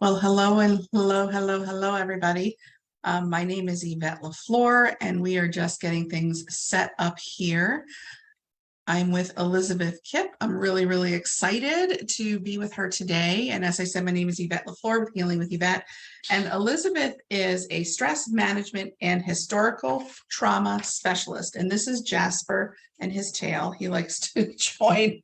Well, hello and hello, everybody. My name is Yvette LeFlore, and we are just getting things set up here. I'm with Elizabeth Kipp. I'm really excited to be with her today. And as I said, my name is Yvette LeFlore with Healing with Yvette. And Elizabeth is a stress management and historical trauma specialist. And this is Jasper and his tail. He likes to join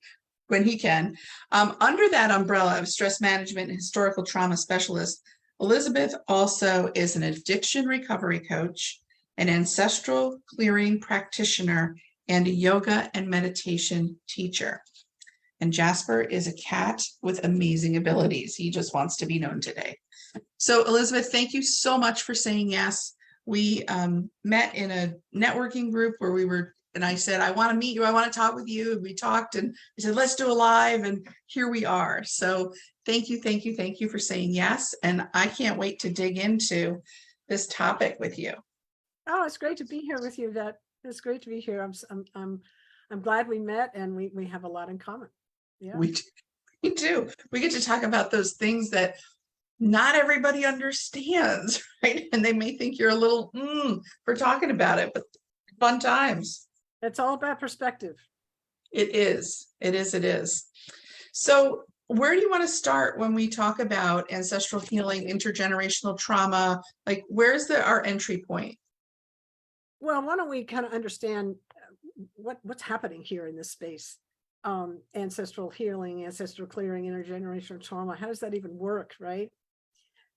when he can. Under that umbrella of stress management and historical trauma specialist, Elizabeth also is an addiction recovery coach, an ancestral clearing practitioner, and a yoga and meditation teacher. And Jasper is a cat with amazing abilities. He just wants to be known today. So Elizabeth, thank you so much for saying yes. We met in a networking group where and I said, I want to meet you. I want to talk with you. And we talked and we said, let's do a live. And here we are. So thank you for saying yes. And I can't wait to dig into this topic with you. Oh, it's great to be here with you. It's great to be here. I'm glad we met, and we have a lot in common. Yeah, we do. We get to talk about those things that not everybody understands, right? And they may think you're a little for talking about it, but fun times. It's all about perspective. It is. So where do you want to start when we talk about ancestral healing, intergenerational trauma? Like, where's our entry point? Well, why don't we kind of understand what's happening here in this space? Ancestral healing, ancestral clearing, intergenerational trauma. How does that even work, right?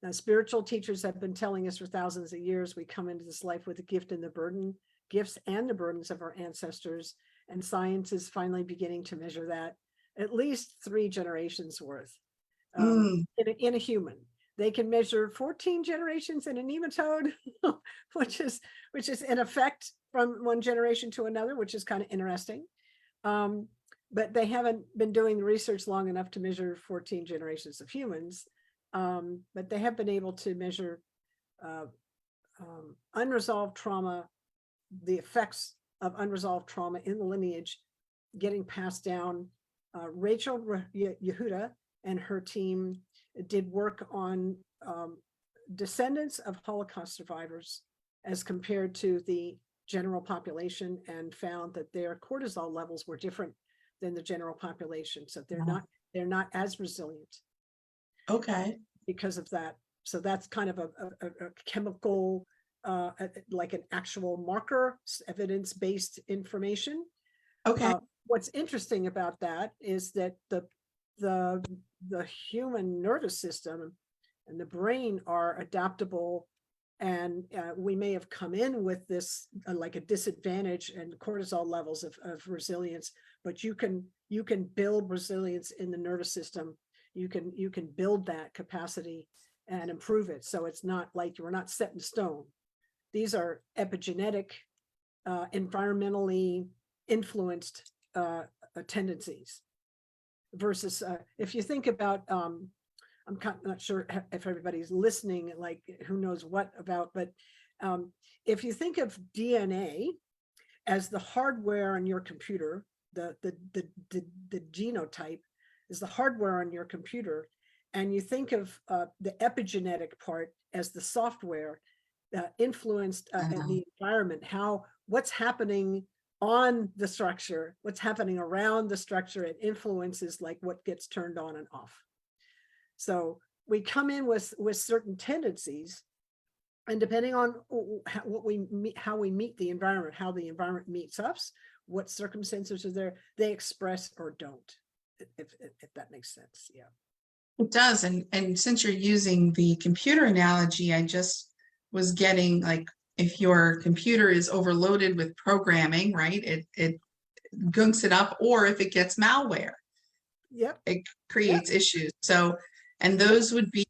Now, spiritual teachers have been telling us for thousands of years, we come into this life with a gift and the burden, gifts and the burdens of our ancestors. And science is finally beginning to measure that at least 3 generations worth in a human. They can measure 14 generations in a nematode, which is in effect from one generation to another, which is kind of interesting. But they haven't been doing the research long enough to measure 14 generations of humans. But they have been able to measure unresolved trauma, the effects of unresolved trauma in the lineage getting passed down. Rachel Yehuda and her team did work on descendants of Holocaust survivors as compared to the general population, and found that their cortisol levels were different than the general population. So they're not as resilient. Okay. Because of that. So that's kind of a chemical, like an actual marker, evidence-based information. Okay. What's interesting about that is that the human nervous system and the brain are adaptable, and we may have come in with this like a disadvantage and cortisol levels of resilience, but you can build resilience in the nervous system. You can build that capacity and improve it. So it's not like you're not set in stone. These are epigenetic, environmentally influenced tendencies. Versus if you think about, I'm not sure if everybody's listening, like who knows what about, but if you think of DNA as the hardware on your computer, the genotype is the hardware on your computer, and you think of the epigenetic part as the software influenced in the environment, what's happening on the structure, what's happening around the structure, it influences like what gets turned on and off. So we come in with certain tendencies, and depending on how we meet the environment, how the environment meets us, what circumstances are there, they express or don't. If that makes sense. Yeah, it does. And since you're using the computer analogy, I just was getting, like, if your computer is overloaded with programming, right, it gunks it up, or if it gets malware, it creates issues. So, and those would be,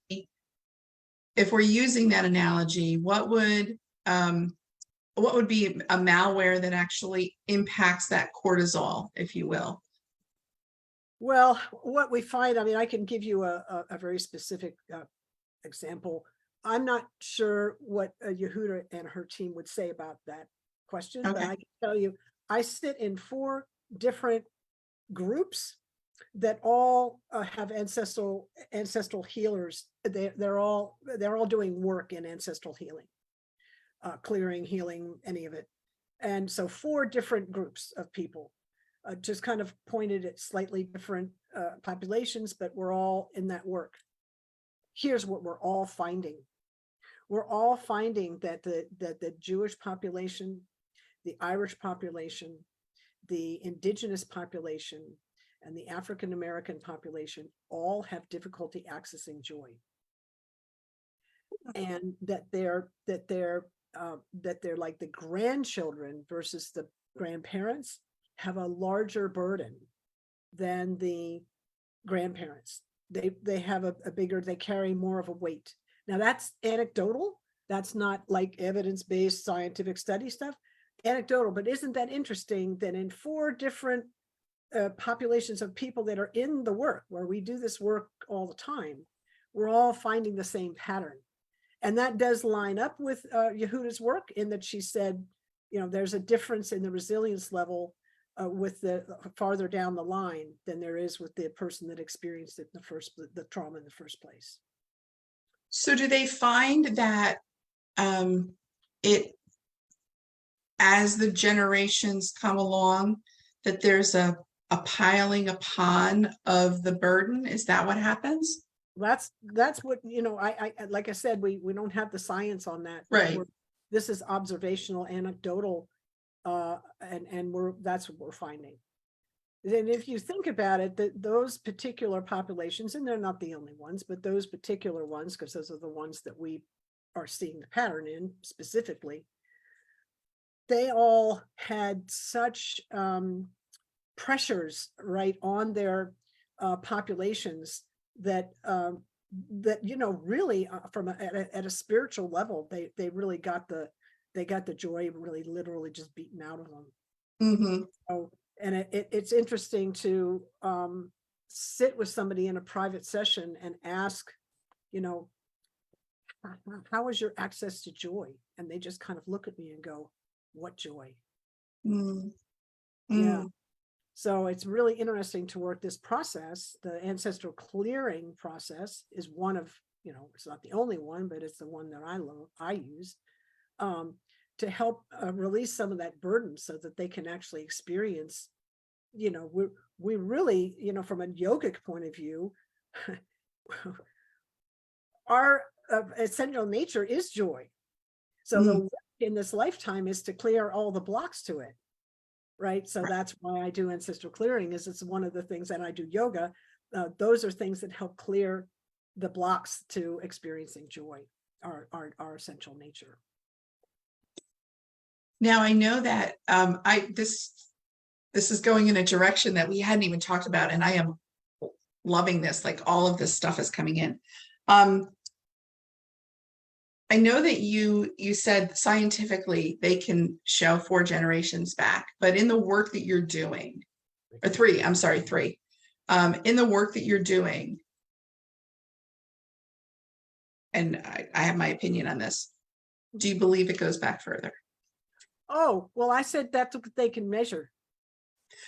if we're using that analogy, what would be a malware that actually impacts that cortisol, if you will? Well, what we find, I mean, I can give you a very specific example. I'm not sure what Yehuda and her team would say about that question, but I can tell you, I sit in 4 different groups that all have ancestral healers. They're all doing work in ancestral healing, clearing, healing, any of it. And so 4 different groups of people, just kind of pointed at slightly different populations, but we're all in that work. Here's what we're all finding. We're all finding that the Jewish population, the Irish population, the indigenous population, and the African American population all have difficulty accessing joy, and that they're like the grandchildren versus the grandparents have a larger burden than the grandparents. They have a bigger, they carry more of a weight. Now that's anecdotal. That's not like evidence-based scientific study stuff. Anecdotal, but isn't that interesting that in 4 different populations of people that are in the work, where we do this work all the time, we're all finding the same pattern. And that does line up with Yehuda's work, in that she said, there's a difference in the resilience level with the farther down the line than there is with the person that experienced it in the trauma in the first place. So do they find that it, as the generations come along, that there's a piling upon of the burden? Is that what happens? That's what, I like I said, we don't have the science on that. Right. This is observational, anecdotal, and that's what we're finding. And if you think about it, that those particular populations, and they're not the only ones, but those particular ones, because those are the ones that we are seeing the pattern in specifically, they all had such pressures right on their populations that really at a spiritual level, they really got the joy really literally just beaten out of them. Mm-hmm. So, and it's interesting to sit with somebody in a private session and ask, how is your access to joy? And they just kind of look at me and go, what joy? Mm-hmm. Yeah. So it's really interesting to work this process. The ancestral clearing process is one of, it's not the only one, but it's the one that I use to help release some of that burden so that they can actually experience, we really, from a yogic point of view, our essential nature is joy. So the work in this lifetime is to clear all the blocks to it. Right. So that's why I do ancestral clearing, is it's one of the things that I do yoga. Those are things that help clear the blocks to experiencing joy, our essential nature. Now I know that this is going in a direction that we hadn't even talked about, and I am loving this. Like, all of this stuff is coming in. I know that you said scientifically they can show 4 generations back, but in the work that you're doing, or 3, I'm sorry, 3, in the work that you're doing, and I have my opinion on this, do you believe it goes back further? Oh, well, I said that's what they can measure.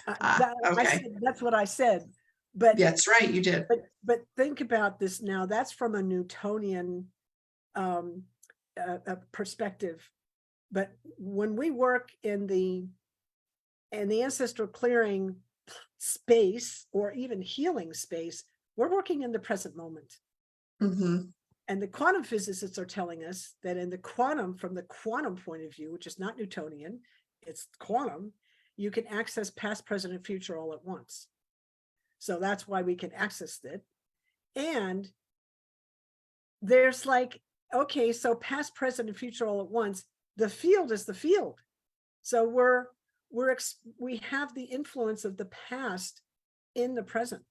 Okay. That's what I said. But that's right, you did. But think about this now. That's from a Newtonian perspective. But when we work in the ancestral clearing space, or even healing space, we're working in the present moment. Mm-hmm. And the quantum physicists are telling us that from the quantum point of view, which is not Newtonian, it's quantum, you can access past, present, and future all at once. So that's why we can access it. And there's like, okay, so past, present, and future all at once, the field is the field. So we have the influence of the past in the present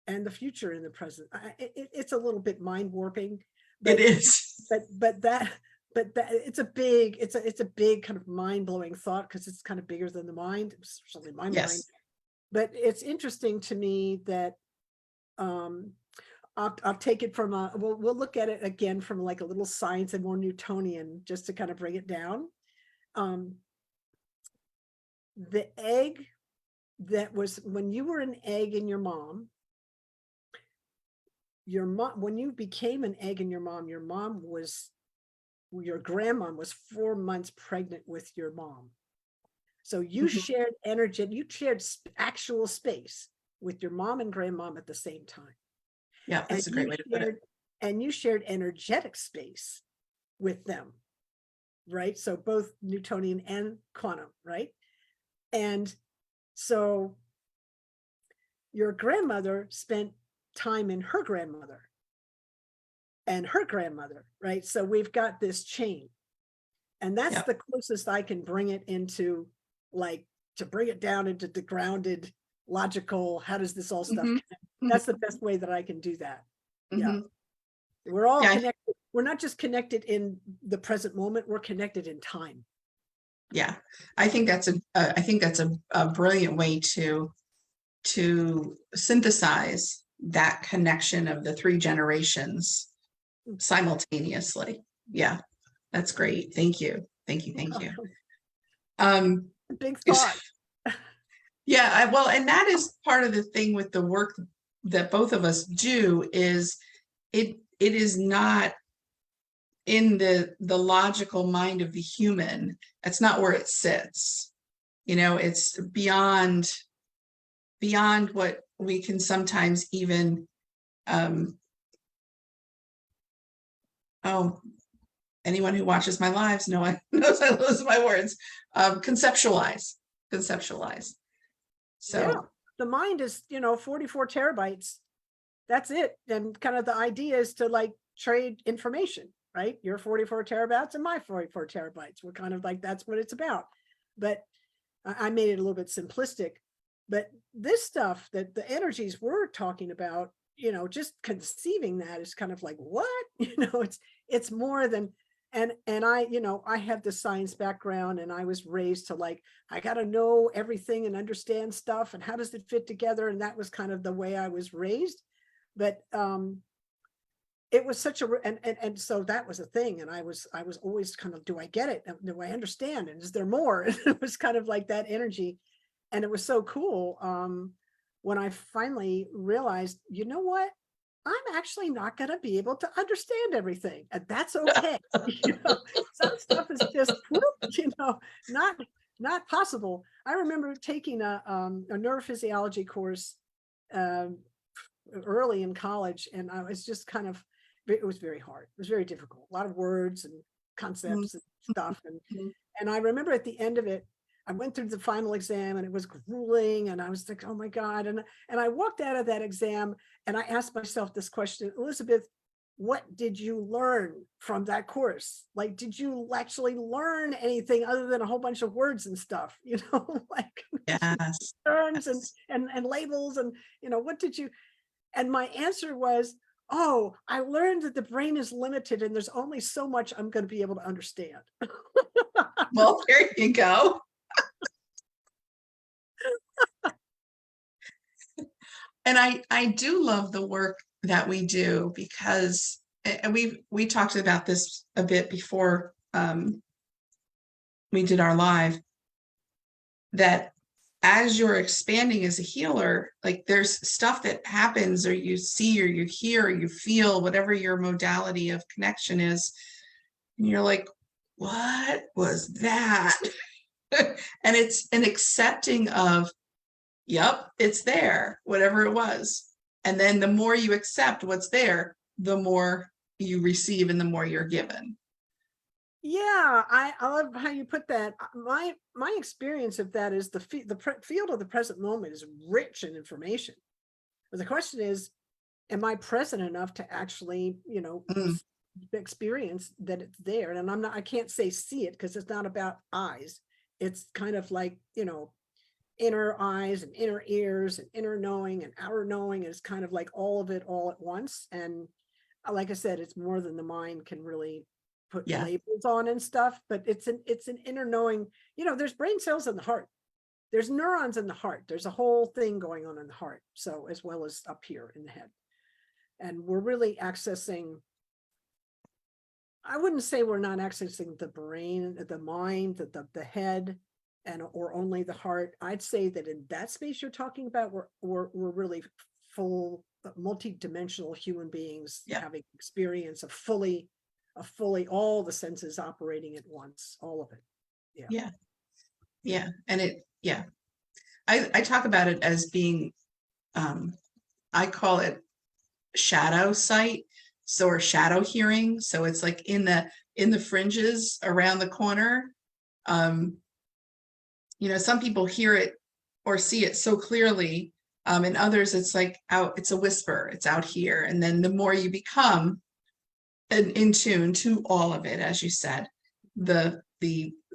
and the future in the present. It's a little bit mind warping. It is. But that it's a big kind of mind blowing thought, because it's kind of bigger than the mind, certainly my mind. But it's interesting to me that I'll take it from we'll look at it again from like a little science and more Newtonian, just to kind of bring it down. The egg that was when you were an egg in your mom, when you became an egg in your mom was, your grandmom was 4 months pregnant with your mom. So you Mhm. shared energy, you shared actual space with your mom and grandmom at the same time. Yeah, And that's a great way to put it. you shared energetic space with them, right? So both Newtonian and quantum, right? And so your grandmother spent time in her grandmother and her grandmother, right? So we've got this chain. And that's Yep. the closest I can bring it into, like, to bring it down into the grounded, logical, how does this all stuff Mhm. connect? Mhm. That's the best way that I can do that. Yeah. Mhm. We're all Yeah, connected. We're not just connected in the present moment, we're connected in time. yeah. I think that's a brilliant way to synthesize that connection of the three generations simultaneously. Yeah, that's great. Thank you. Thank you. Thank you. Um, Big thought. yeah, well, and that is part of the thing with the work that both of us do is it is not in the logical mind of the human. That's not where it sits. It's beyond what we can sometimes even oh, anyone who watches my lives knows I lose my words. Conceptualize. Yeah. So The mind is, 44 terabytes. That's it. And kind of the idea is to, like, trade information, right? Your 44 terabytes and my 44 terabytes. We're kind of like, that's what it's about. But I made it a little bit simplistic. But this stuff, that the energies we're talking about, just conceiving that is kind of like, what? It's more than, and I have the science background, and I was raised to, like, I got to know everything and understand stuff and how does it fit together. And that was kind of the way I was raised. But it was such a, and so that was a thing. And I was always kind of, do I get it? Do I understand? And is there more? And it was kind of like that energy. And it was so cool when I finally realized, you know what? I'm actually not going to be able to understand everything, and that's okay. Some stuff is just not possible. I remember taking a neurophysiology course um, early in college, and I was just kind of, it was very hard. It was very difficult. A lot of words and concepts and stuff. And I remember at the end of it, I went through the final exam, and it was grueling, and I was like, oh my God. And I walked out of that exam, and I asked myself this question, Elizabeth, what did you learn from that course? Like, did you actually learn anything other than a whole bunch of words and stuff, like yes, terms yes. and labels, and what did you, and my answer was, oh, I learned that the brain is limited and there's only so much I'm going to be able to understand. Well, there you go. And I do love the work that we do because and we talked about this a bit before we did our live, that as you're expanding as a healer, like there's stuff that happens, or you see, or you hear, or you feel, whatever your modality of connection is, and you're like, what was that? And it's an accepting of, yep, it's there, whatever it was. And then the more you accept what's there, the more you receive and the more you're given. Yeah, I love how you put that. My experience of that is the field of the present moment is rich in information. But the question is, am I present enough to actually, Mm, experience that it's there? And I can't say see it, because it's not about eyes. It's kind of like, inner eyes and inner ears and inner knowing and outer knowing is kind of like all of it all at once. And like I said, it's more than the mind can really put yeah. labels on and stuff, but it's an inner knowing. There's brain cells in the heart, there's neurons in the heart, there's a whole thing going on in the heart, so as well as up here in the head. And we're really accessing, I wouldn't say we're not accessing the brain, the mind, the head, and or only the heart. I'd say that in that space you're talking about, we're really full, multi-dimensional human beings Yeah. having experience of fully all the senses operating at once, all of it. Yeah. Yeah. And I talk about it as being, I call it shadow sight. So, or shadow hearing. So it's like in the fringes around the corner. Some people hear it or see it so clearly. And others, it's like out, it's a whisper, it's out here. And then the more you become in tune to all of it, as you said, the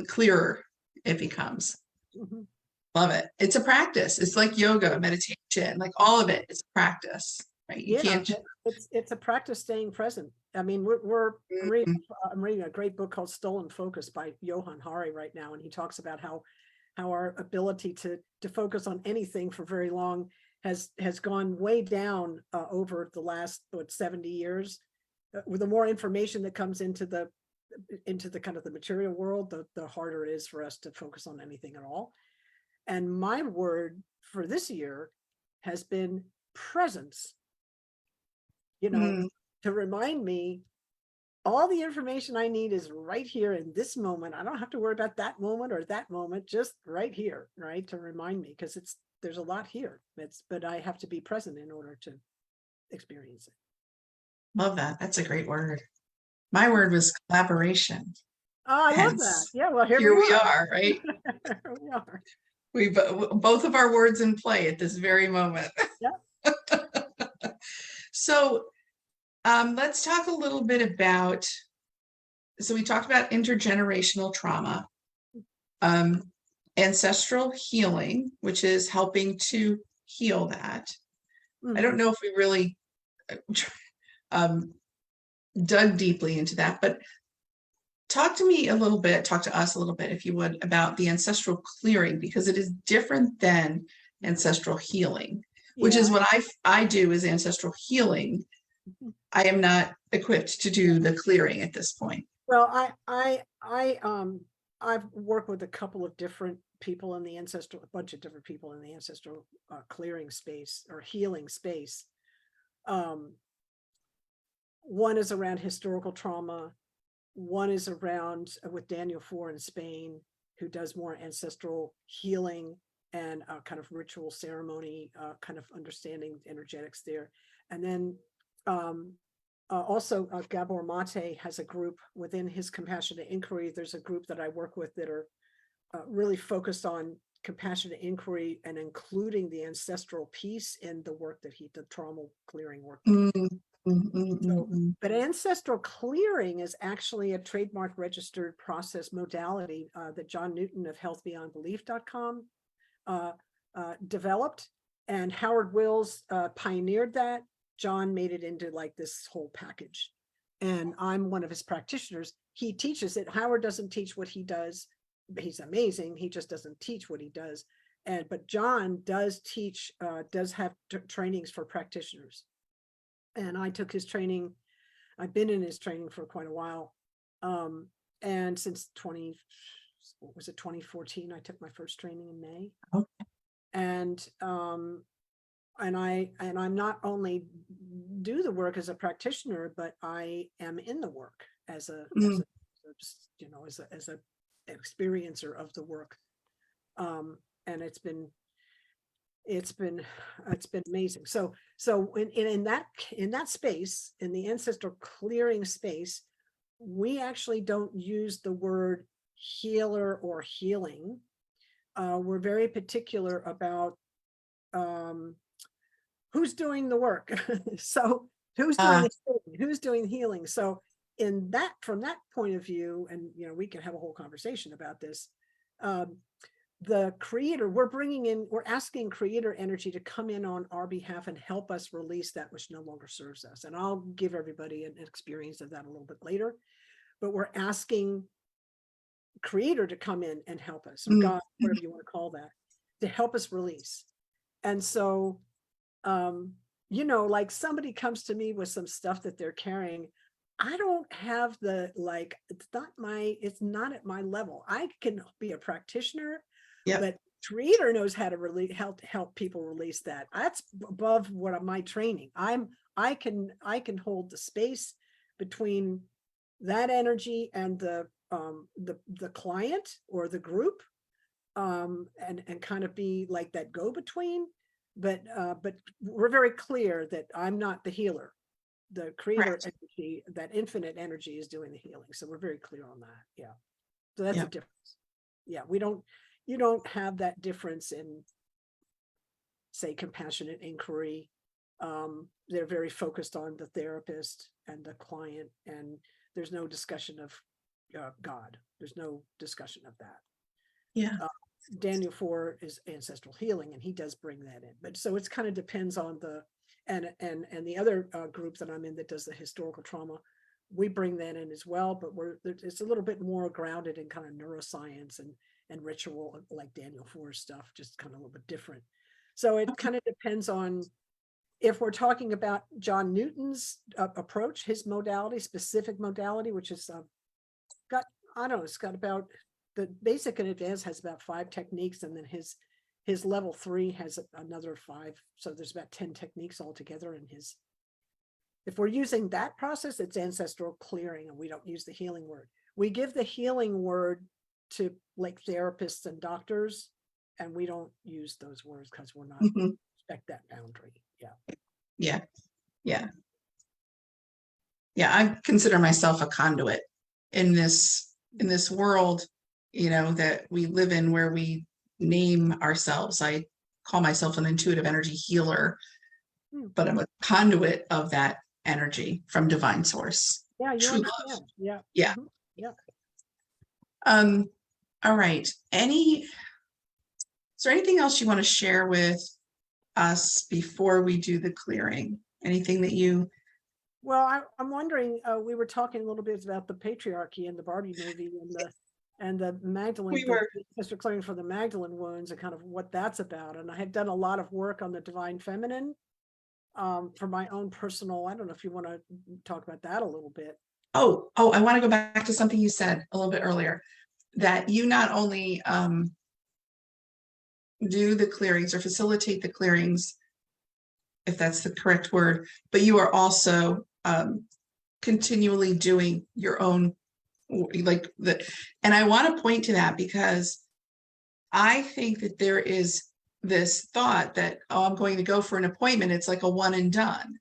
clearer it becomes. Mhm. Love it. It's a practice. It's like yoga, meditation, like all of it is a practice, right? You Yeah, can't. it's a practice staying present. I mean, I'm reading a great book called Stolen Focus by Johann Hari right now, and he talks about how our ability to focus on anything for very long has gone way down over the last 70 years. With the more information that comes into the kind of the material world, the harder it is for us to focus on anything at all. And my word for this year has been presence. Mm, To remind me all the information I need is right here in this moment. I don't have to worry about that moment or that moment, just right here, right? To remind me, because there's a lot here. But I have to be present in order to experience it. love that. That's a great word. My word was collaboration. Oh, I love that. Hence, Yeah, well, here here we we are. are, right? Here we are. We both of our words in play at this very moment. Yeah. So, let's talk a little bit about. So we talked about intergenerational trauma, um, ancestral healing, which is helping to heal that. I don't know if we really dug deeply into that, but talk to us a little bit, if you would, about the ancestral clearing, because it is different than ancestral healing, which is Yeah. what I do is ancestral healing. I am not equipped to do the clearing at this point. Well, I've worked with a couple of different people in the ancestral, a bunch of different people in the ancestral clearing space or healing space. One is around historical trauma. One is around with Daniel Four in Spain, who does more ancestral healing and kind of ritual ceremony, kind of understanding energetics there. And then also Gabor Mate has a group within his compassionate inquiry. There's a group that I work with that are really focused on compassionate inquiry and including the ancestral piece in the work that the trauma clearing work. But ancestral clearing is actually a trademark registered process modality that John Newton of healthbeyondbelief.com developed, and Howard Wills pioneered that. John made it into like this whole package, and I'm one of his practitioners. He teaches it. Howard doesn't teach what he does. He's amazing. He just doesn't teach what he does. But John does teach, does have trainings for practitioners. And I took his training. I've been in his training for quite a while. And since 2014, I took my first training in May. Okay. And I'm not only do the work as a practitioner, but I am in the work as a experiencer of the work. And it's been amazing. So in that space, in the ancestral clearing space, we actually don't use the word healer or healing. We're very particular about who's doing the work. So who's doing healing? So from that point of view, and we can have a whole conversation about this. The creator, we're asking creator energy to come in on our behalf and help us release that which no longer serves us. And I'll give everybody an experience of that a little bit later. But we're asking creator to come in and help us, or God, whatever you want to call that, to help us release. And so, like somebody comes to me with some stuff that they're carrying. I don't have it's not at my level. I can be a practitioner. Yep. but creator knows how to help people release that. That's above what my training. I can hold the space between that energy and the client or the group, and kind of be like that go between. But we're very clear that I'm not the healer. The creator energy, that infinite energy, is doing the healing. So we're very clear on that. Yeah. So that's a difference. Yeah, you don't have that difference in, say, compassionate inquiry. They're very focused on the therapist and the client, and there's no discussion of God. There's no discussion of that. Yeah. Daniel IV is ancestral healing, and he does bring that in. But so it's kind of depends on the, and the other group that I'm in that does the historical trauma, we bring that in as well, but it's a little bit more grounded in kind of neuroscience and ritual, like Daniel IV stuff, just kind of a little bit different. So it kind of depends on, if we're talking about John Newton's approach, his modality, specific modality, which is it's got about, the basic and advanced has about 5 techniques, and then his level 3 has another 5. So there's about 10 techniques altogether in his. If we're using that process, it's ancestral clearing, and we don't use the healing word. We give the healing word to like therapists and doctors, and we don't use those words because we're not respect that boundary. Yeah. I consider myself a conduit in this world, that we live in, where we name ourselves. I call myself an intuitive energy healer, but I'm a conduit of that energy from divine source. Yeah, you True understand. love. Yeah. Yeah. Yeah. All right. Is there anything else you want to share with us before we do the clearing? Anything that you... Well, I'm wondering, we were talking a little bit about the patriarchy in the Barbie movie, and the Magdalene, Sister clearing for the Magdalene wounds, and kind of what that's about. And I had done a lot of work on the divine feminine for my own personal, I don't know if you want to talk about that a little bit. Oh, I want to go back to something you said a little bit earlier, that you not only do the clearings or facilitate the clearings, if that's the correct word, but you are also continually doing your own, and I want to point to that, because I think that there is this thought that, oh, I'm going to go for an appointment, it's like a one and done.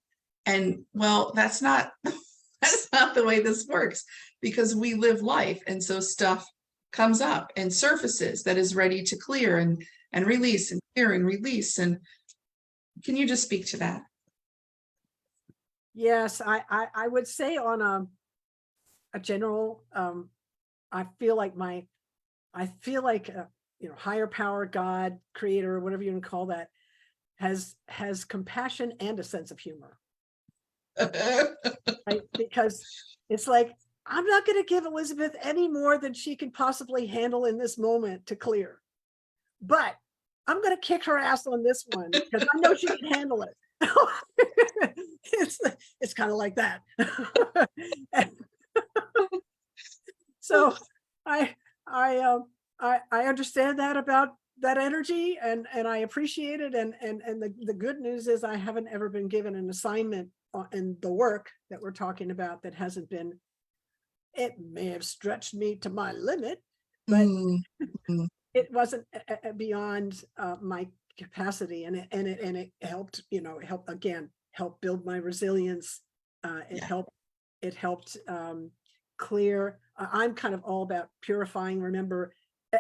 And well, that's not the way this works, because we live life, and so stuff comes up and surfaces that is ready to clear and release, and clear and release. And can you just speak to that? Yes, I would say on a general, I feel like higher power, God, creator, whatever you want to call that, has compassion and a sense of humor. Right? Because it's like, I'm not going to give Elizabeth any more than she can possibly handle in this moment to clear, but I'm going to kick her ass on this one because I know she can handle it. It's kind of like that. So I understand that about that energy, and I appreciate it. And the good news is I haven't ever been given an assignment in the work that we're talking about that hasn't been, it may have stretched me to my limit, but it wasn't beyond my capacity, and it helped, help build my resilience. It helped clear. I'm kind of all about purifying. Remember,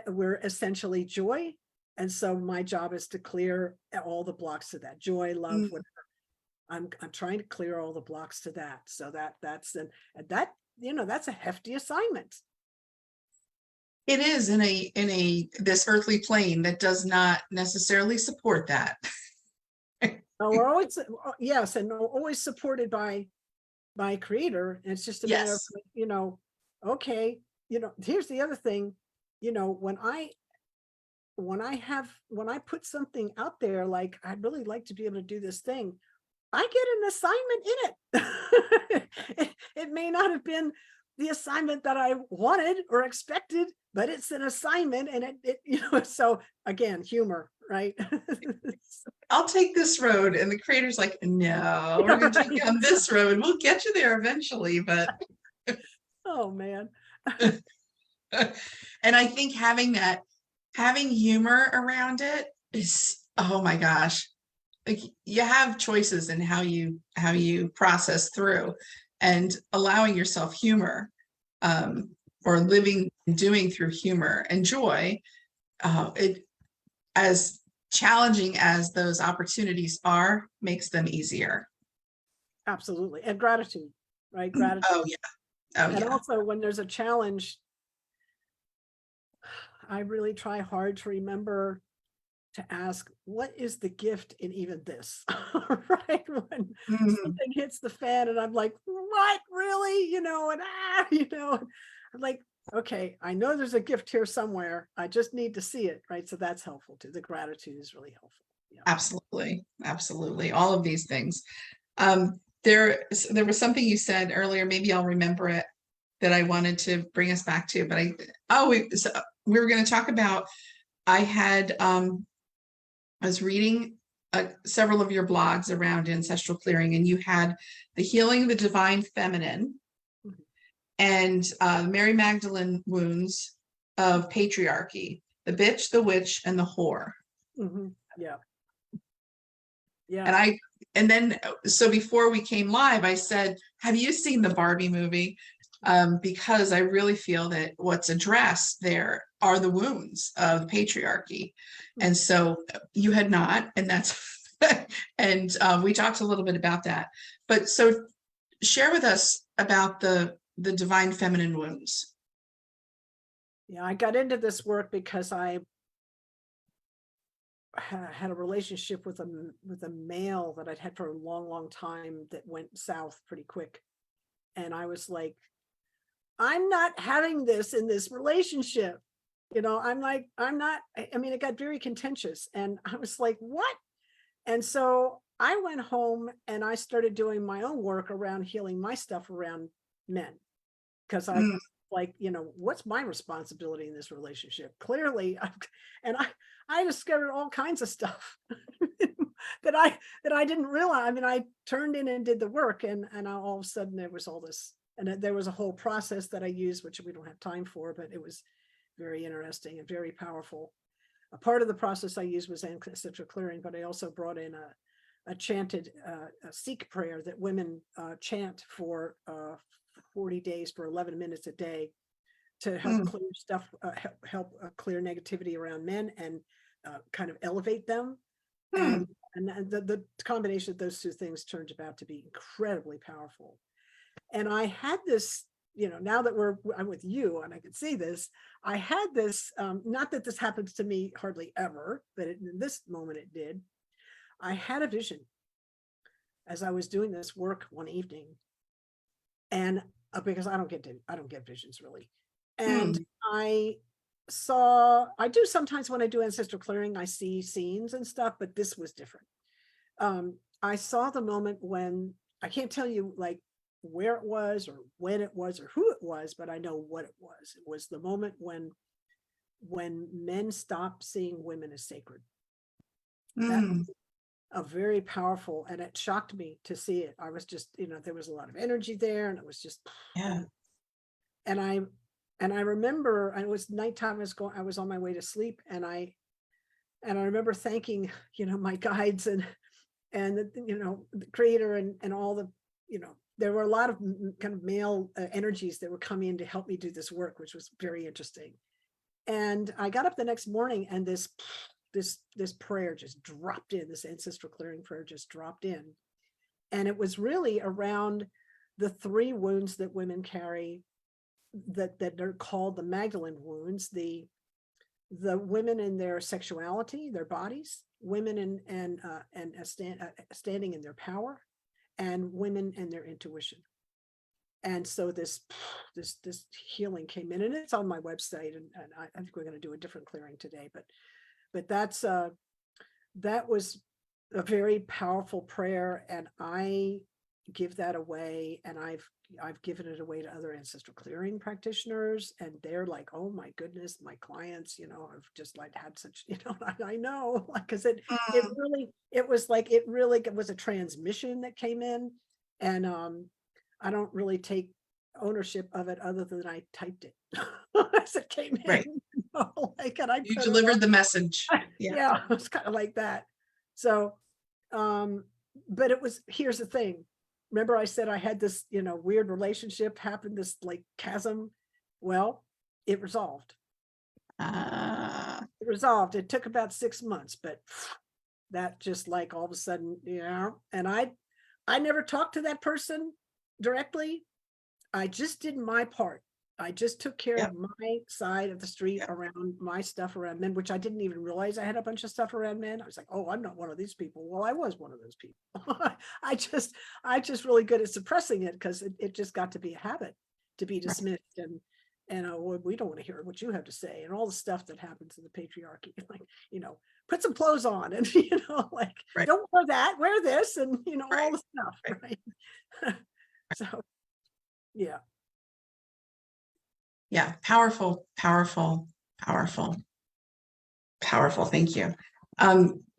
we're essentially joy, and so my job is to clear all the blocks to that joy, love, whatever. I'm trying to clear all the blocks to that. So that's a hefty assignment. It is in this earthly plane that does not necessarily support that. We're always, yes, and always supported by creator. And it's just a matter of, okay, here's the other thing, when I put something out there, like, I'd really like to be able to do this thing, I get an assignment in it. It may not have been the assignment that I wanted or expected, but it's an assignment, and it so again, humor, right? I'll take this road. And the creator's like, no, we're Yeah, going to take right. you on this road. We'll get you there eventually. But, Oh man. and I think having humor around it is, oh my gosh, like you have choices in how you process through, and allowing yourself humor, um, or living and doing through humor and joy. It, as challenging as those opportunities are, makes them easier. Absolutely. And gratitude, right? Gratitude. Oh yeah. Oh And yeah. also when there's a challenge, I really try hard to remember to ask, what is the gift in even this? Right? When Mhm. something hits the fan and I'm like, what really? I'm like, okay, I know there's a gift here somewhere. I just need to see it, right? So that's helpful too. The gratitude is really helpful. Yeah. Absolutely. Absolutely. All of these things. There was something you said earlier, maybe I'll remember it, that I wanted to bring us back to, but we were going to talk about, I was reading several of your blogs around ancestral clearing, and you had the healing the divine feminine, Mhm. and Mary Magdalene wounds of patriarchy, the bitch, the witch, and the whore. Mhm. Yeah. And Yeah. I, and then, so before we came live, I said, have you seen the Barbie movie? Because I really feel that what's addressed there are the wounds of the patriarchy. And Mhm. so you had not, and that's, and we talked a little bit about that. But so share with us about the divine feminine wounds. Yeah. I got into this work because I had a relationship with a male that I'd had for a long, long time that went south pretty quick. And I was like, I'm not having this in this relationship. I'm like, I'm not, I mean, it got very contentious and I was like, what? And so I went home and I started doing my own work around healing my stuff around men. Because I Mm, like, what's my responsibility in this relationship? Clearly, and I discovered all kinds of stuff that I didn't realize. I mean, I turned in and did the work, and all of a sudden there was all this, and there was a whole process that I used, which we don't have time for, but it was very interesting and very powerful. A part of the process I used was ancestral clearing, but I also brought in a chanted a Sikh prayer that women chant for 40 days for 11 minutes a day to help mm, clear stuff, help clear negativity around men and kind of elevate them. mm. And the combination of those two things turned out to be incredibly powerful. And I had this, now that I'm with you and I can see this, I had this, not that this happens to me hardly ever, but in this moment it did. I had a vision as I was doing this work one evening, and because I don't get visions really, and Mm. I do sometimes when I do ancestral clearing, I see scenes and stuff, but this was different. I saw the moment when I can't tell you like where it was or when it was or who it was, but I know what it was. It was the moment when men stopped seeing women as sacred. That Mm. a very powerful, and it shocked me to see it. I was just, there was a lot of energy there, and it was just, Yeah. and I and I remember, and it was nighttime. I was on my way to sleep, and I remember thanking, my guides and the creator and all the, there were a lot of kind of male energies that were coming in to help me do this work, which was very interesting. And I got up the next morning, and this prayer just dropped in. This ancestral clearing prayer just dropped in, and it was really around the three wounds that women carry that are called the Magdalene wounds: the women in their sexuality, their bodies, women standing in their power, and women and their intuition. And so this healing came in, and it's on my website, and I think we're going to do a different clearing today, but that was a very powerful prayer, and I give that away, and I've given it away to other ancestral clearing practitioners, and they're like, oh my goodness, my clients, have just like had such, I know, like, because it was a transmission that came in, and I don't really take ownership of it other than I typed it as it came in. Right. Like, and I You printed delivered off. the message. Yeah. Yeah, it's kind of like that. So, but here's the thing. Remember I said I had this, weird relationship happen, this like chasm. Well, it resolved. It resolved. It took about 6 months, but that just like all of a sudden, and I never talked to that person directly. I just did my part. I just took care Yep. of my side of the street Yep. around my stuff around men, which I didn't even realize I had a bunch of stuff around men. I was like, oh, I'm not one of these people. Well, I was one of those people. I just really good at suppressing it because it just got to be a habit to be dismissed. And well, we don't want to hear what you have to say, and all the stuff that happens in the patriarchy, like, put some clothes on, and like, Right. don't wear that, wear this, and all the stuff, Right. So yeah. Yeah. Powerful, powerful, powerful, powerful. Thank you.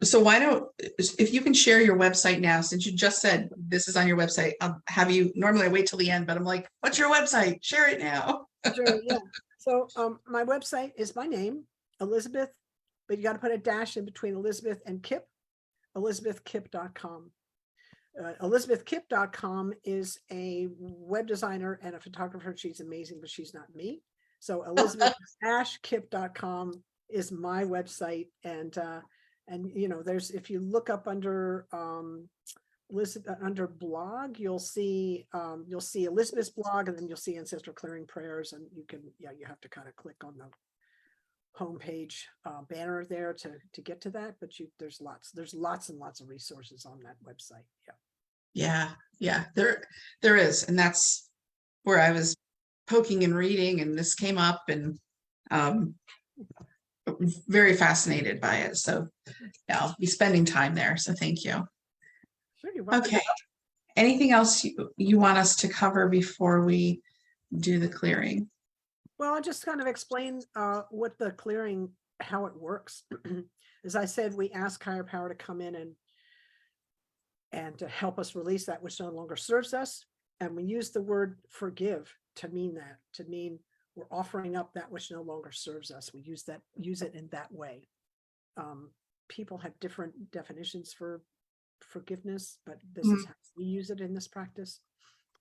So if you can share your website now, since you just said this is on your website, I'll have you, normally I wait till the end, but I'm like, what's your website? Share it now. Sure, yeah. So my website is my name, Elizabeth, but you got to put a dash in between Elizabeth and Kipp, elizabethkipp.com. Elizabethkipp.com is a web designer and a photographer. She's amazing, but she's not me. So elizabeth-kipp.com is my website. And there's, if you look up under under blog, you'll see Elizabeth's blog, and then you'll see Ancestral Clearing Prayers, and you have to kind of click on the homepage banner there to get to that, but there's lots and lots of resources on that website. Yeah, there is, and that's where I was poking and reading, and this came up, and very fascinated by it. So yeah, I'll be spending time there. So thank you. Sure, you're welcome. Okay. Anything else you want us to cover before we do the clearing? Well, I'll just kind of explain what the clearing, how it works. As I said, we ask higher power to come in and to help us release that which no longer serves us. And we use the word forgive to mean we're offering up that which no longer serves us. We use it in that way. People have different definitions for forgiveness, but this is how we use it in this practice.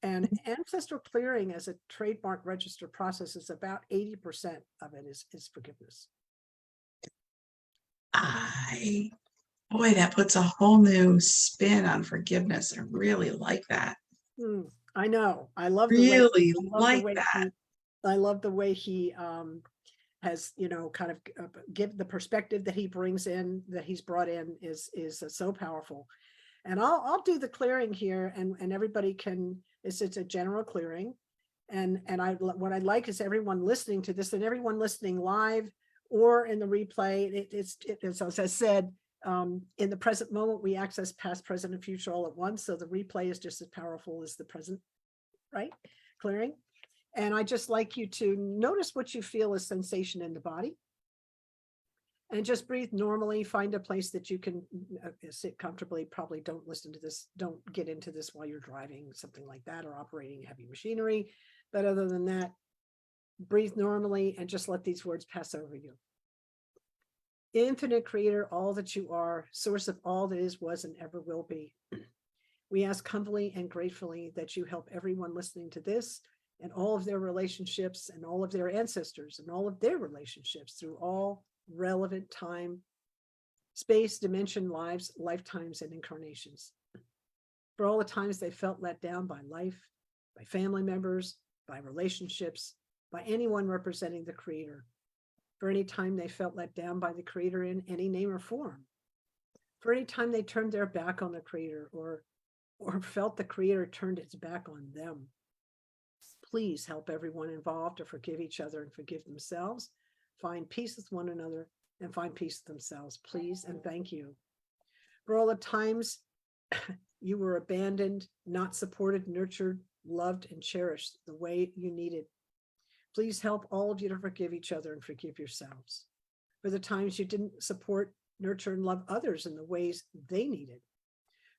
And ancestral clearing as a trademark register process is about 80% of it is forgiveness. Boy, that puts a whole new spin on forgiveness. I really like that. I know. I love that. I love the way he has, kind of give the perspective that he brings in, that he's brought in is so powerful. And I'll do the clearing here, and everybody can. It's a general clearing, and what I like is everyone listening to this, and everyone listening live or in the replay. It's as I said, in the present moment we access past, present, and future all at once. So the replay is just as powerful as the present, right? Clearing. And I just like you to notice what you feel as sensation in the body. And just breathe normally. Find a place that you can sit comfortably. Probably don't listen to this. Don't get into this while you're driving, something like that, or operating heavy machinery. But other than that, breathe normally and just let these words pass over you. Infinite creator, all that you are, source of all that is, was, and ever will be. We ask humbly and gratefully that you help everyone listening to this and all of their relationships and all of their ancestors and all of their relationships through all relevant time, space, dimension, lives, lifetimes, and incarnations. For all the times they felt let down by life, by family members, by relationships, by anyone representing the creator. For any time they felt let down by the creator in any name or form. For any time they turned their back on the creator or felt the creator turned its back on them. Please help everyone involved to forgive each other and forgive themselves, find peace with one another, and find peace with themselves. Please and thank you. For all the times you were abandoned, not supported, nurtured, loved, and cherished the way you needed. Please help all of you to forgive each other and forgive yourselves for the times you didn't support, nurture, and love others in the ways they needed.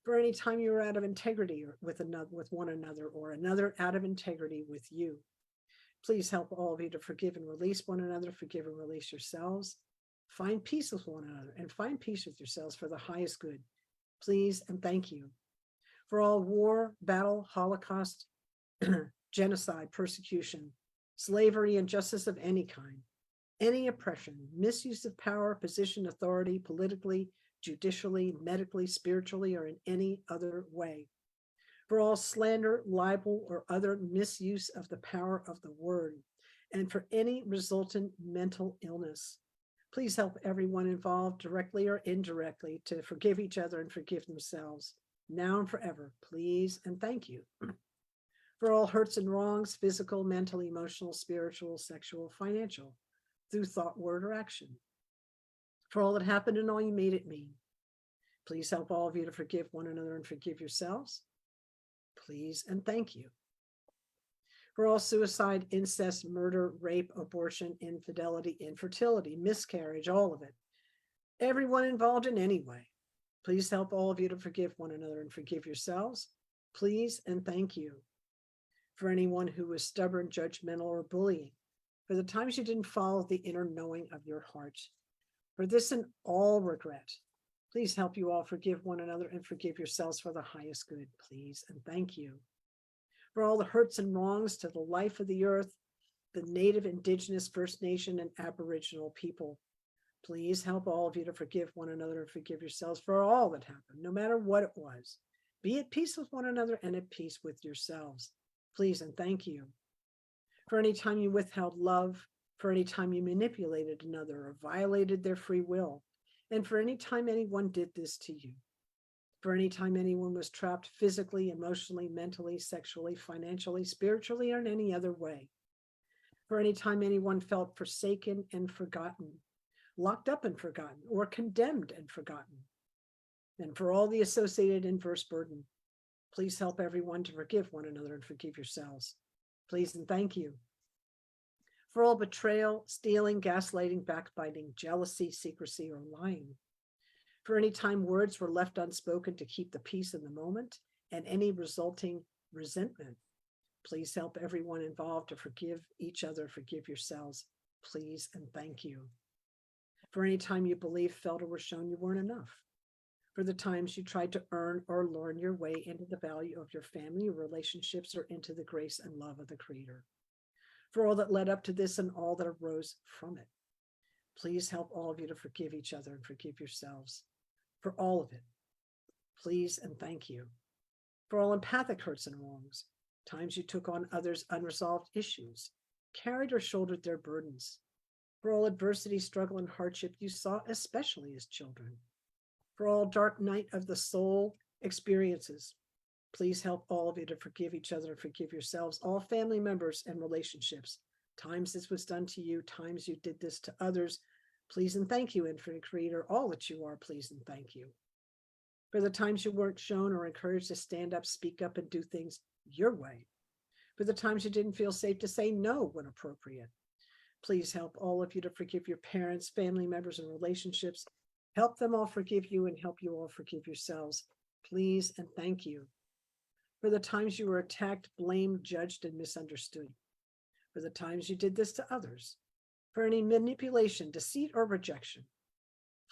For any time you were out of integrity with one another, or another out of integrity with you. Please help all of you to forgive and release one another, forgive and release yourselves. Find peace with one another and find peace with yourselves for the highest good. Please and thank you. For all war, battle, Holocaust, genocide, persecution, slavery, injustice of any kind, any oppression, misuse of power, position, authority, politically, judicially, medically, spiritually, or in any other way. For all slander, libel, or other misuse of the power of the word, and for any resultant mental illness. Please help everyone involved, directly or indirectly, to forgive each other and forgive themselves, now and forever. Please and thank you. For all hurts and wrongs, physical, mental, emotional, spiritual, sexual, financial, through thought, word, or action. For all that happened and all you made it mean. Please help all of you to forgive one another and forgive yourselves. Please and thank you. For all suicide, incest, murder, rape, abortion, infidelity, infertility, miscarriage, all of it. Everyone involved in any way. Please help all of you to forgive one another and forgive yourselves. Please and thank you. For anyone who was stubborn, judgmental, or bullying, for the times you didn't follow the inner knowing of your heart. For this and all regret, please help you all forgive one another and forgive yourselves for the highest good, please and thank you. For all the hurts and wrongs to the life of the earth, the Native, Indigenous, First Nation, and Aboriginal people, please help all of you to forgive one another and forgive yourselves for all that happened, no matter what it was. Be at peace with one another and at peace with yourselves. Please and thank you. For any time you withheld love, for any time you manipulated another or violated their free will, and for any time anyone did this to you. For any time anyone was trapped physically, emotionally, mentally, sexually, financially, spiritually, or in any other way. For any time anyone felt forsaken and forgotten, locked up and forgotten, or condemned and forgotten. And for all the associated inverse burden, please help everyone to forgive one another and forgive yourselves. Please and thank you. For all betrayal, stealing, gaslighting, backbiting, jealousy, secrecy, or lying. For any time words were left unspoken to keep the peace in the moment and any resulting resentment, please help everyone involved to forgive each other, forgive yourselves. Please and thank you. For any time you believed, felt, or were shown you weren't enough. For the times you tried to earn or learn your way into the value of your family, relationships, or into the grace and love of the Creator. For all that led up to this and all that arose from it. Please help all of you to forgive each other and forgive yourselves. For all of it, please and thank you. For all empathic hurts and wrongs, times you took on others' unresolved issues, carried or shouldered their burdens. For all adversity, struggle, and hardship you saw, especially as children. For all dark night of the soul experiences, please help all of you to forgive each other and forgive yourselves, all family members and relationships. Times this was done to you, times you did this to others. Please and thank you, Infinite Creator, all that you are, please and thank you. For the times you weren't shown or encouraged to stand up, speak up, and do things your way. For the times you didn't feel safe to say no when appropriate. Please help all of you to forgive your parents, family members, and relationships. Help them all forgive you and help you all forgive yourselves. Please and thank you. For the times you were attacked, blamed, judged, and misunderstood. For the times you did this to others. For any manipulation, deceit, or rejection.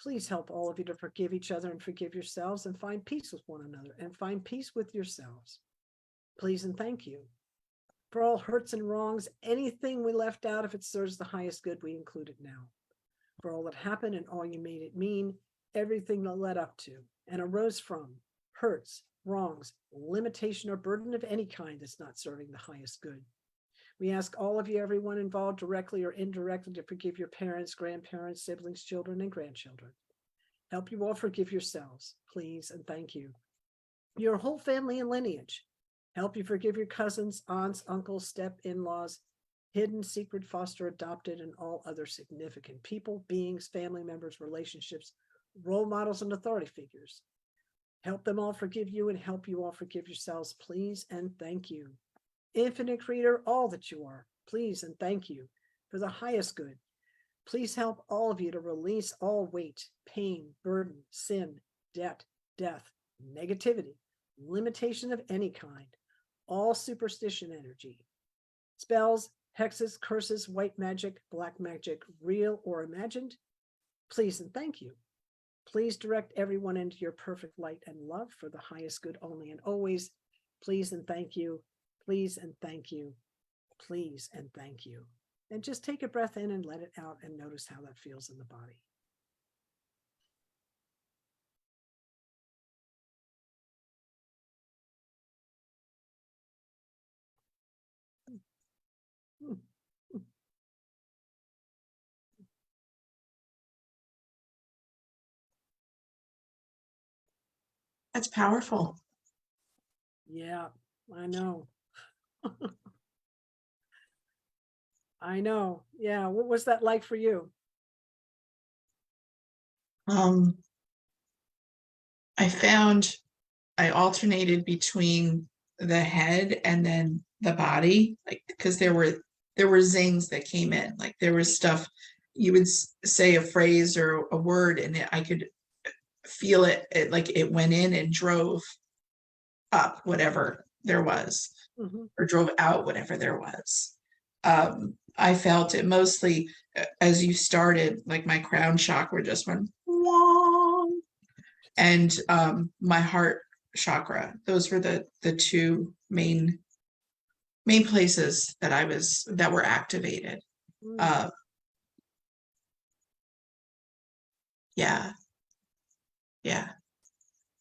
Please help all of you to forgive each other and forgive yourselves and find peace with one another and find peace with yourselves. Please and thank you. For all hurts and wrongs, anything we left out, if it serves the highest good, we include it now. For all that happened and all you made it mean, everything that led up to and arose from hurts, wrongs, limitation, or burden of any kind that's not serving the highest good. We ask all of you, everyone involved directly or indirectly, to forgive your parents, grandparents, siblings, children, and grandchildren. Help you all forgive yourselves, please and thank you. Your whole family and lineage. Help you forgive your cousins, aunts, uncles, step-in-laws, hidden, secret, foster, adopted, and all other significant people, beings, family members, relationships, role models, and authority figures. Help them all forgive you and help you all forgive yourselves, please and thank you. Infinite Creator, all that you are, please and thank you for the highest good. Please help all of you to release all weight, pain, burden, sin, debt, death, negativity, limitation of any kind, all superstition energy, spells, hexes, curses, white magic, black magic, real or imagined. Please and thank you. Please direct everyone into your perfect light and love for the highest good only and always. Please and thank you. Please and thank you. Please and thank you. And just take a breath in and let it out and notice how that feels in the body. That's powerful. Yeah, I know. I know. Yeah. What was that like for you? I found I alternated between the head and then the body, like, because there were zings that came in, like there was stuff you would say a phrase or a word and I could feel it, like it went in and drove up whatever there was, or drove out whatever there was. I felt it mostly as you started, like my crown chakra just went wong, and my heart chakra. Those were the two main places that were activated. Yeah.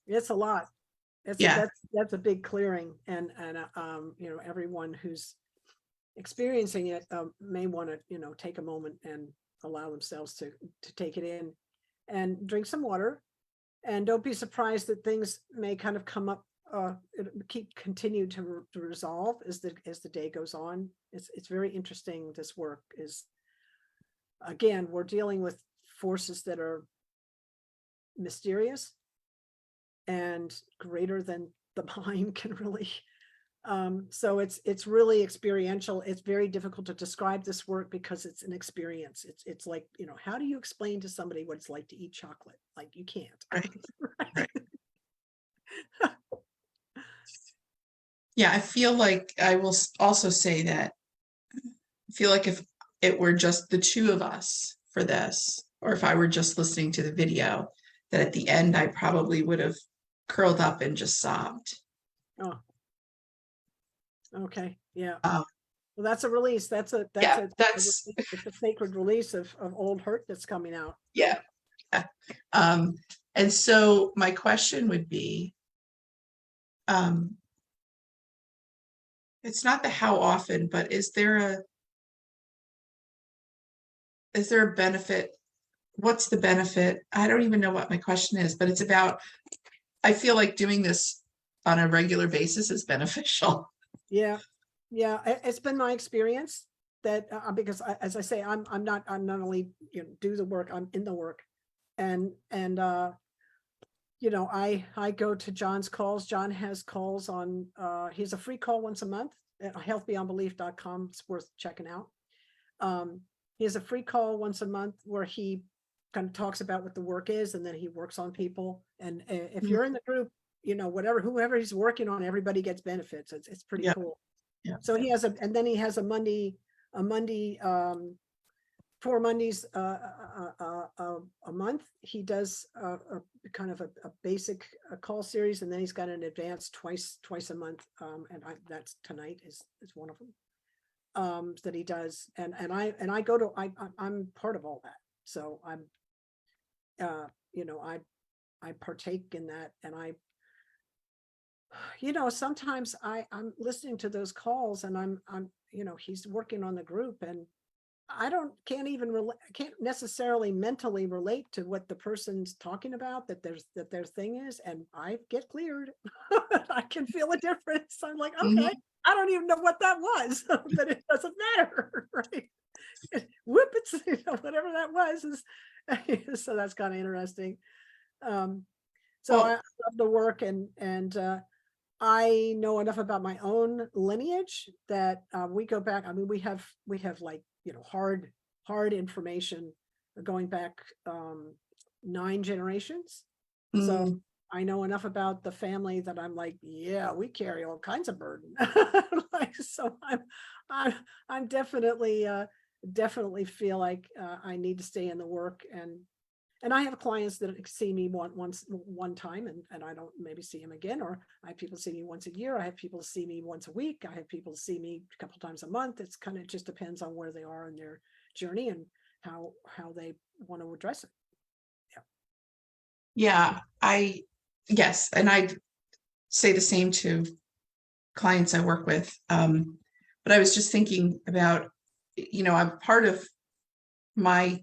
It's a lot. Yeah. That's a big clearing, and you know, everyone who's experiencing it may want to, you know, take a moment and allow themselves to take it in and drink some water, and don't be surprised that things may kind of come up, continue to resolve as the day goes on. It's very interesting. This work is, again, we're dealing with forces that are mysterious and greater than the mind can really. So it's really experiential. It's very difficult to describe this work because it's an experience. It's like, you know, how do you explain to somebody what it's like to eat chocolate? Like, you can't. Right. Yeah, I feel like I will also say that I feel like if it were just the two of us for this, or if I were just listening to the video, that at the end I probably would have curled up and just sobbed. Oh, okay. Yeah. Well, that's a release. It's a sacred release of old hurt that's coming out. Yeah. And so my question would be, it's not the how often, but is there a benefit? What's the benefit? I don't even know what my question is, but it's about, I feel like doing this on a regular basis is beneficial. Yeah. Yeah. It's been my experience that because as I say, I'm not only, you know, do the work, I'm in the work, and you know, I go to John's calls. John has calls on, he's a free call once a month at healthbeyondbelief.com. It's worth checking out. He has a free call once a month where he kind of talks about what the work is, and then he works on people. And if you're in the group, you know, whoever he's working on, everybody gets benefits. It's pretty cool. Yeah. So he has and then he has a Monday, 4 Mondays a month. He does a kind of a basic call series, and then he's got an advanced twice a month. And that's tonight is one of them that he does. And I go to, I'm part of all that. So I'm, you know, I partake in that, and you know, sometimes I'm listening to those calls, and I'm, you know, he's working on the group, and I can't necessarily mentally relate to what the person's talking about, that their thing is, and I get cleared. I can feel a difference. I'm like, okay, I don't even know what that was, but it doesn't matter, right? Whoop, it's, you know, whatever that was is, so that's kind of interesting. So I Well, love the work, and I know enough about my own lineage that we go back. I mean, we have like, hard information going back 9 generations. So mm, I know enough about the family that I'm like, yeah, we carry all kinds of burden. Like, so I'm definitely feel like I need to stay in the work, and I have clients that see me one time, and I don't maybe see him again, or I have people see me once a year. I have people see me once a week. I have people see me a couple times a month. It's kind of just depends on where they are in their journey and how they want to address it. yeah, yes, and I say the same to clients I work with. But I was just thinking about, I'm part of my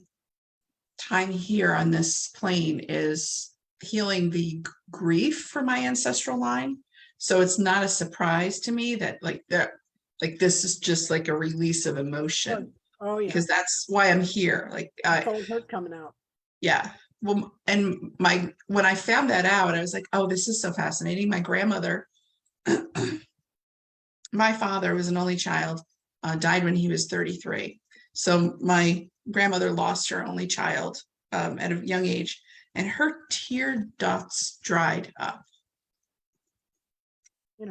time here on this plane is healing the grief from my ancestral line. So it's not a surprise to me that this is just like a release of Oh, emotion, oh yeah, because that's why I'm here. it's old hurt coming out. Yeah. Well, and when I found that out, I was like, oh, this is so fascinating. My grandmother, my father was an only child, died when he was 33. So my grandmother lost her only child at a young age, and her tear ducts dried up.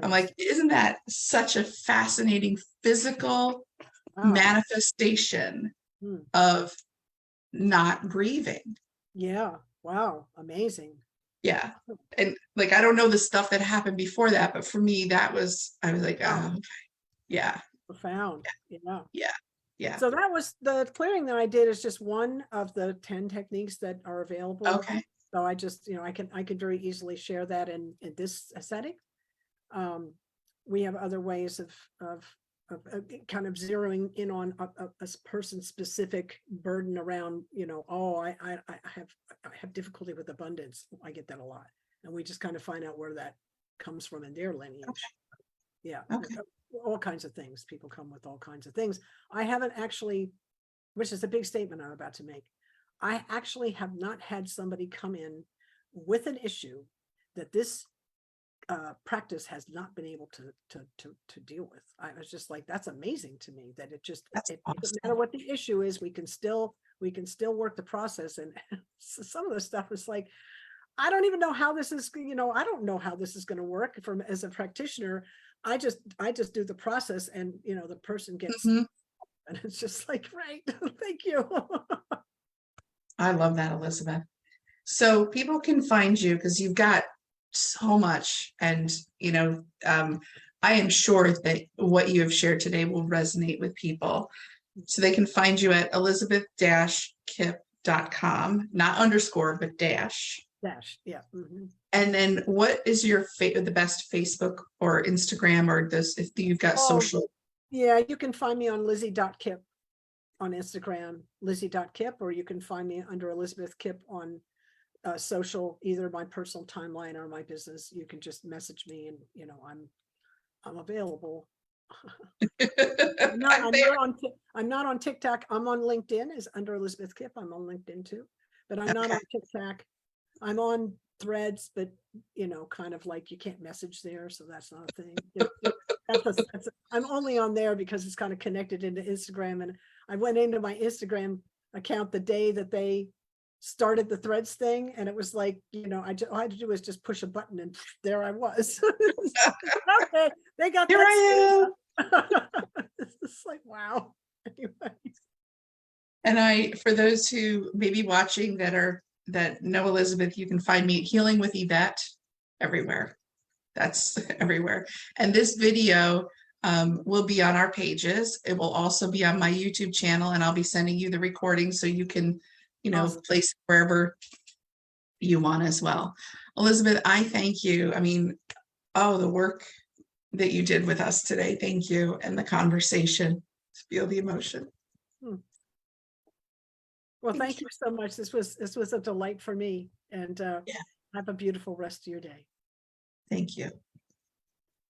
I'm like, isn't that such a fascinating physical Wow. manifestation of not grieving? Yeah. Wow. Amazing. Yeah. And like, I don't know the stuff that happened before that, but for me, I was like, Wow. oh, okay. Yeah. Profound. Yeah. Yeah. Yeah. So that was the clearing that I did is just one of the 10 techniques that are available. Okay. So I just, I can very easily share that in this setting. We have other ways of kind of zeroing in on a person specific burden around, I have difficulty with abundance. I get that a lot. And we just kind of find out where that comes from in their lineage. Okay. Yeah. Okay. All kinds of things. People come with all kinds of things. I haven't actually, which is a big statement I'm about to make. I actually have not had somebody come in with an issue that this practice has not been able to deal with. I was just like, that's amazing to me that it doesn't matter what the issue is, we can still work the process. And some of the stuff is like, I don't even know how this is, I don't know how this is going to work as a practitioner. I just do the process, and the person gets, and it's just like, right. Thank you. I love that, Elizabeth. So people can find you because you've got so much, and I am sure that what you have shared today will resonate with people. So they can find you at elizabeth-kipp.com, not underscore, but dash. Yeah. And then what is your the best Facebook or Instagram, or this, if you've got social? Yeah, you can find me on Lizzie.Kipp on Instagram, Lizzie.Kipp, or you can find me under Elizabeth Kipp on social, either my personal timeline or my business. You can just message me, and I'm available. I'm not on TikTok. I'm on LinkedIn is under Elizabeth Kipp. I'm on LinkedIn too, but I'm not on TikTok. I'm on Threads, but kind of like you can't message there, so that's not a thing. I'm only on there because it's kind of connected into Instagram, and I went into my Instagram account the day that they started the Threads thing, and it was like, all I had to do was just push a button, and there I was. Okay, they got Here I am. It's like, wow. Anyway. And for those who may be watching that know Elizabeth, you can find me at Healing with Yvette everywhere. That's everywhere. And this video will be on our pages. It will also be on my YouTube channel, and I'll be sending you the recording so you can, Awesome. place wherever you want as well. Elizabeth, I thank you. I mean, the work that you did with us today. Thank you. And the conversation, to feel the emotion. Well, thank you so much. This was a delight for me, and Yeah. have a beautiful rest of your day. Thank you.